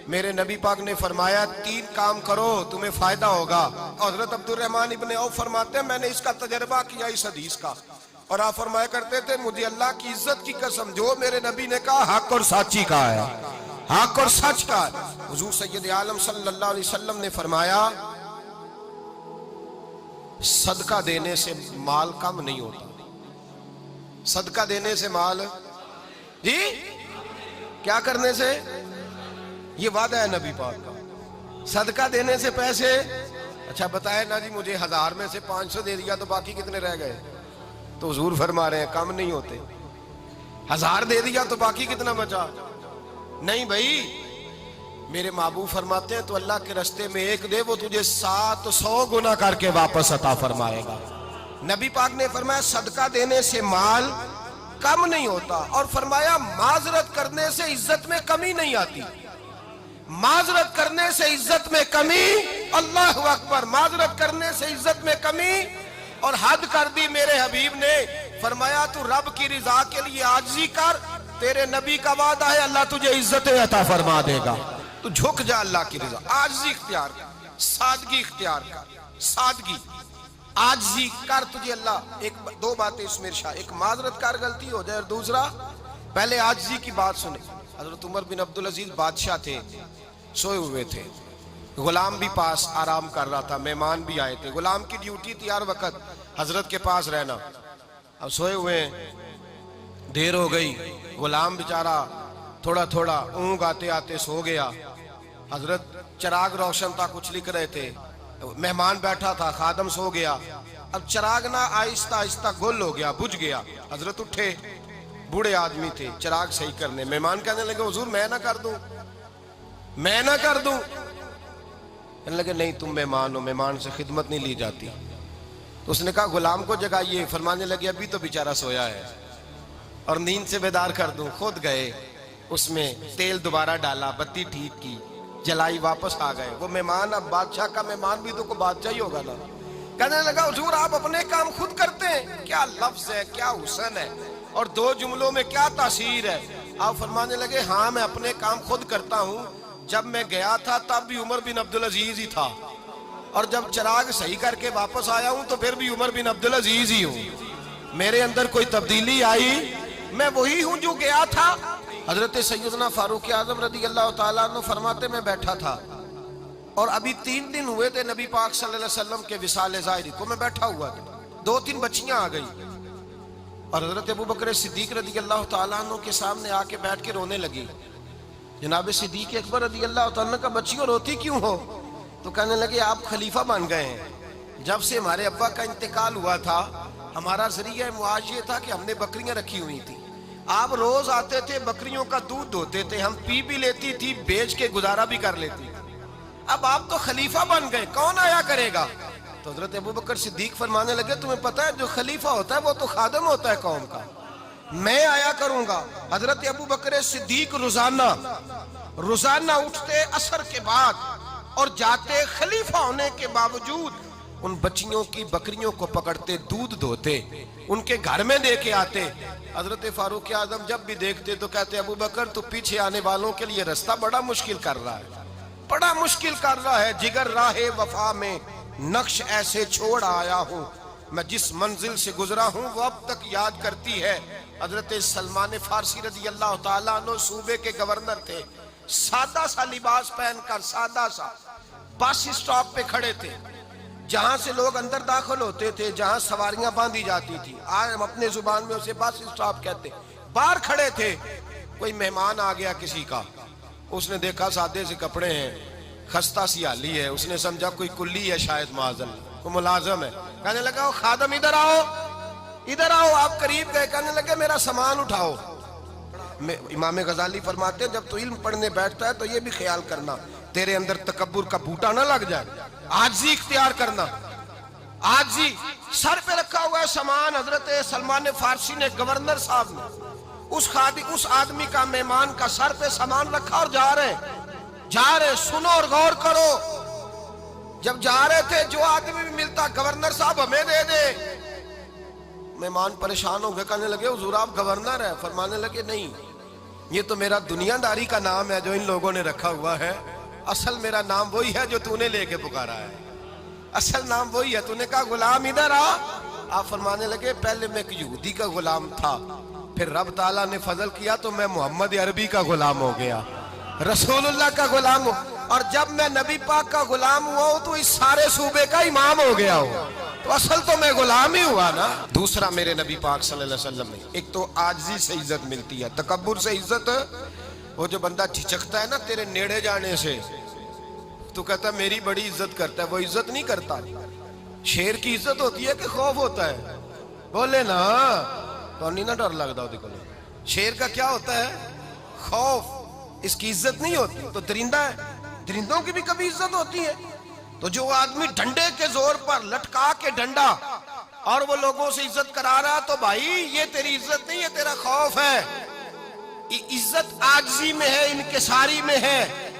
میرے نبی پاک نے فرمایا 3 کام کرو تمہیں فائدہ ہوگا. حضرت عبدالرحمن ابن عوف فرماتے ہیں میں نے اس کا تجربہ کیا اس حدیث کا, اور آپ فرمایا کرتے تھے مجھے اللہ کی عزت کی قسم جو میرے نبی نے کہا حق اور سچی کہا ہے, حق اور سچ کہا ہے. حضور سید عالم صلی اللہ علیہ وسلم نے فرمایا صدقہ دینے سے مال کم نہیں ہوتا. صدقہ دینے سے مال جی کیا کرنے سے, یہ وعدہ ہے نبی پاک کا. صدقہ دینے سے پیسے, اچھا بتائے نا جی مجھے 1000 میں سے 500 دے دیا تو باقی کتنے رہ گئے, تو حضور فرما رہے ہیں کم نہیں ہوتے. 1000 دے دیا تو باقی کتنا بچا, نہیں بھائی. میرے محبوب فرماتے ہیں تو اللہ کے رستے میں 1 دے وہ تجھے 700 گنا کر کے واپس عطا فرمائے گا. نبی پاک نے فرمایا صدقہ دینے سے مال کم نہیں ہوتا, اور فرمایا معذرت کرنے سے عزت میں کمی نہیں آتی. معذرت کرنے سے عزت میں کمی, اللہ اکبر, معذرت کرنے سے عزت میں کمی. اور حد کر دی میرے حبیب نے, فرمایا تو رب کی رضا کے لیے عاجزی کر, تیرے نبی کا وعدہ ہے اللہ تجھے عزت عطا فرما دے گا. تو جھک جا اللہ کی رضا, عاجزی اختیار کر, سادگی اختیار کر, سادگی عاجزی کر, تجھے اللہ 2 باتیں اس میں ارشاد, ایک معذرت کر غلطی ہو جائے, اور دوسرا پہلے عاجزی کی بات سنے. حضرت عمر بن عبدالعزیز بادشاہ تھے, سوئے ہوئے تھے, غلام بھی پاس آرام کر رہا تھا, مہمان بھی آئے تھے. غلام کی ڈیوٹی تھی ہر وقت حضرت کے پاس رہنا. اب سوئے ہوئے دیر ہو گئی, غلام بیچارہ تھوڑا تھوڑا اونگ آتے آتے سو گیا. حضرت چراغ روشن تھا, کچھ لکھ رہے تھے, مہمان بیٹھا تھا, خادم سو گیا. اب چراغ نہ آہستہ آہستہ گل ہو گیا, بجھ گیا. حضرت اٹھے, بوڑھے آدمی تھے, چراغ صحیح کرنے. مہمان کہنے لگے حضور میں نہ کر دوں, میں نہ کر دوں. کہنے لگے نہیں تم مہمان ہو, مہمان سے خدمت نہیں لی جاتی. تو اس نے کہا غلام کو جگائیے. فرمانے لگے ابھی تو بیچارہ سویا ہے اور نیند سے بیدار کر دوں. خود گئے, اس میں تیل دوبارہ ڈالا, بتی ٹھیک کی, جلائی, واپس آ گئے. وہ مہمان, اب بادشاہ کا مہمان بھی تو کوئی بادشاہ ہی ہوگا نا. کہنے لگا حضور آپ اپنے کام خود کرتے ہیں, کیا لفظ ہے, کیا حسن ہے, اور 2 جملوں میں کیا تاثیر ہے. آپ فرمانے لگے ہاں میں اپنے کام خود کرتا ہوں. جب میں گیا تھا تب بھی عمر بن عبدالعزیز ہی تھا, اور جب چراغ صحیح کر کے واپس آیا ہوں تو پھر بھی عمر بن عبدالعزیز ہی ہوں. میرے اندر کوئی تبدیلی آئی, میں وہی ہوں جو گیا تھا. حضرت سیدنا فاروق اعظم رضی اللہ تعالیٰ عنہ فرماتے میں بیٹھا تھا, اور ابھی 3 دن ہوئے تھے نبی پاک صلی اللہ علیہ وسلم کے وصال ظاہری کو. میں بیٹھا ہوا تھا, 2-3 بچیاں آ گئی, اور حضرت ابو بکر صدیق رضی اللہ تعالیٰ عنہ کے سامنے آ کے بیٹھ کے رونے لگی. جناب صدیق اکبر رضی اللہ تعالیٰ عنہ کا بچیوں روتی کیوں ہو؟ تو کہنے لگے آپ خلیفہ بن گئے ہیں. جب سے ہمارے ابا کا انتقال ہوا تھا ہمارا ذریعہ معاش یہ تھا کہ ہم نے بکریاں رکھی ہوئی تھی. آپ روز آتے تھے, بکریوں کا دودھ دھوتے تھے, ہم پی بھی لیتی تھی, بیچ کے گزارا بھی کر لیتی. اب آپ تو خلیفہ بن گئے, کون آیا کرے گا؟ تو حضرت ابو بکر صدیق فرمانے لگے تمہیں پتہ ہے جو خلیفہ ہوتا ہے وہ تو خادم ہوتا ہے قوم کا, میں آیا کروں گا. حضرت ابو بکر صدیق روزانہ اٹھتے عصر کے بعد اور جاتے, خلیفہ ہونے کے باوجود ان بچیوں کی بکریوں کو پکڑتے, دودھ دھوتے, ان کے گھر میں دے کے آتے. حضرت فاروق اعظم جب بھی دیکھتے تو کہتے ابو بکر تو پیچھے آنے والوں کے لیے رستہ بڑا مشکل کر رہا ہے, بڑا مشکل کر رہا ہے. جگر راہ وفا میں نقش ایسے چھوڑ آیا ہوں, میں جس منزل سے گزرا ہوں وہ اب تک یاد کرتی ہے. حضرت سلمان فارسی رضی اللہ تعالیٰ عنہ صوبے کے گورنر تھے, سادہ سا لباس پہن کر, سادہ سا, بس اسٹاپ پہ کھڑے تھے, جہاں سے لوگ اندر داخل ہوتے تھے, جہاں سواریاں باندھی جاتی تھی, آج ہم اپنے زبان میں اسے بس اسٹاپ کہتے. باہر کھڑے تھے, کوئی مہمان آ گیا کسی کا, اس نے دیکھا سادے سے کپڑے ہیں, خستہ سی حالی ہے, اس نے سمجھا کوئی کلی ہے شاید, معاذ اللہ کوئی ملازم ہے. کہنے لگا خادم ادھر آؤ, ادھر آؤ. آپ قریب گئے, کہنے لگے میرا سامان اٹھاؤ. امام غزالی فرماتے ہیں جب تو علم پڑھنے بیٹھتا ہے تو یہ بھی خیال کرنا تیرے اندر تکبر کا بوٹا نہ لگ جائے, عاجزی اختیار کرنا. عاجزی, سر پہ رکھا ہوا ہے سامان. حضرت سلمان فارسی نے, گورنر صاحب نے, اس آدمی کا, مہمان کا سر پہ سامان رکھا اور جا رہے. سنو اور غور کرو. جب جا رہے تھے جو آدمی بھی ملتا گورنر صاحب ہمیں دے دے. مہمان پریشان ہو گئے, کہنے لگے حضور آپ گورنر ہیں؟ فرمانے لگے نہیں, یہ تو میرا دنیا داری کا نام ہے جو ان لوگوں نے رکھا ہوا ہے، اصل میرا نام وہی ہے جو تو نے لے کے پکارا ہے، اصل نام وہی ہے۔ تو نے کہا غلام ادھر آ، آپ فرمانے لگے پہلے میں ایک یہودی کا غلام تھا، پھر رب تعالیٰ نے فضل کیا تو میں محمد عربی کا غلام ہو گیا، رسول اللہ کا غلام ہو، اور جب میں نبی پاک کا غلام ہوا ہوں تو اس سارے صوبے کا امام ہو گیا ہوں، تو اصل تو میں غلام ہی ہوا نا۔ دوسرا میرے نبی پاک صلی اللہ علیہ وسلم نے ایک تو عاجزی سے عزت ملتی ہے، تکبر سے عزت، وہ جو بندہ جھجکتا ہے نا تیرے نیڑے جانے سے، تو کہتا ہے میری بڑی عزت کرتا ہے، وہ عزت نہیں کرتا۔ شیر کی عزت ہوتی ہے کہ خوف ہوتا ہے؟ بولے نا، تو نہیں نہ ڈر لگتا ہوتی کو۔ شیر کا کیا ہوتا ہے؟ خوف، اس کی عزت نہیں ہوتی۔ تو درندہ ہے، درندوں کی بھی کبھی عزت ہوتی ہے؟ تو جو آدمی ڈنڈے کے زور پر لٹکا کے ڈنڈا اور وہ لوگوں سے عزت کرا رہا، تو بھائی یہ تیری عزت نہیں، یہ تیرا خوف ہے۔ عزت عاجزی میں ہے، انکساری میں ہے۔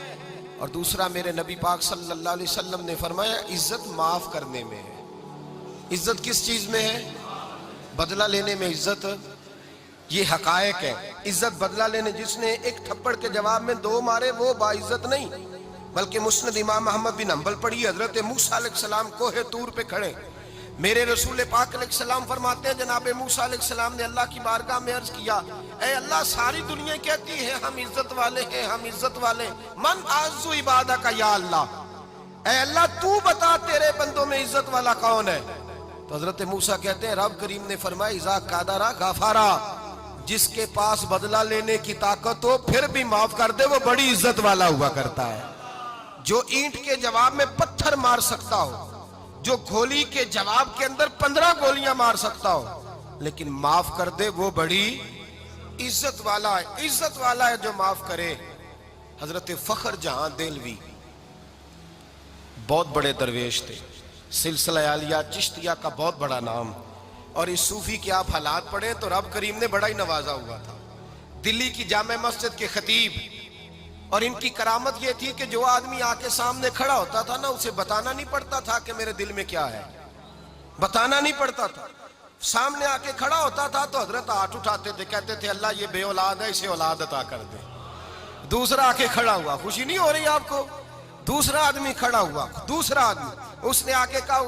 اور دوسرا میرے نبی پاک صلی اللہ علیہ وسلم نے فرمایا عزت معاف کرنے میں ہے۔ عزت کس چیز میں ہے؟ بدلہ لینے میں عزت، یہ حقائق ہے۔ عزت بدلہ لینے، جس نے ایک تھپڑ کے جواب میں 2 مارے وہ باعزت نہیں، بلکہ مسند امام احمد بن حنبل پڑھی، حضرت موسیٰ علیہ السلام کوہ طور پہ کھڑے، میرے رسول پاک علیہ السلام فرماتے ہیں جناب موسیٰ علیہ السلام نے اللہ کی بارگاہ میں عرض کیا، اے اللہ ساری دنیا کہتی ہے ہم عزت والے ہیں، ہم عزت والے، من اعز عبادک یا اللہ، اے اللہ تو بتا تیرے بندوں میں عزت والا کون ہے؟ تو حضرت موسیٰ کہتے ہیں رب کریم نے فرمایا اذا قادرا غفارا، جس کے پاس بدلہ لینے کی طاقت ہو پھر بھی معاف کر دے وہ بڑی عزت والا ہوا کرتا ہے۔ جو اینٹ کے جواب میں پتھر مار سکتا ہو، جو گولی کے جواب کے اندر 15 گولیاں مار سکتا ہو لیکن معاف کر دے وہ بڑی عزت والا ہے۔ عزت والا ہے جو معاف کرے۔ حضرت فخر جہاں دہلوی بہت بڑے درویش تھے، سلسلہ عالیہ چشتیہ کا بہت بڑا نام، اور اس صوفی کے آپ حالات پڑھیں تو رب کریم نے بڑا ہی نوازا ہوا تھا۔ دلی کی جامع مسجد کے خطیب، اور ان کی کرامت یہ تھی کہ جو آدمی آ کے سامنے کھڑا ہوتا تھا نا اسے بتانا نہیں پڑتا تھا کہ میرے دل میں کیا ہے، بتانا نہیں پڑتا تھا۔ سامنے آ کے کھڑا ہوتا تھا تو حضرت ہاتھ اٹھاتے تھے، کہتے تھے اللہ یہ بے اولاد ہے اسے اولاد عطا کر دے۔ دوسرا آ کے کھڑا ہوا، خوشی نہیں ہو رہی آپ کو؟ دوسرا آدمی کھڑا ہوا، دوسرا آدمی، اس نے آ کے کہا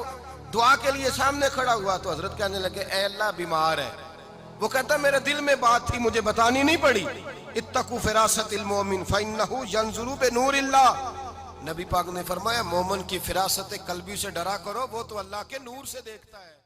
دعا کے لیے سامنے کھڑا ہوا تو حضرت کہنے لگے اے اللہ بیمار ہے، وہ کہتا میرے دل میں بات تھی مجھے بتانی نہیں پڑی، اتقوا فراست المومن فإنہ ینظر بنور اللہ، نبی پاک نے فرمایا مومن کی فراست قلبی سے ڈرا کرو، وہ تو اللہ کے نور سے دیکھتا ہے۔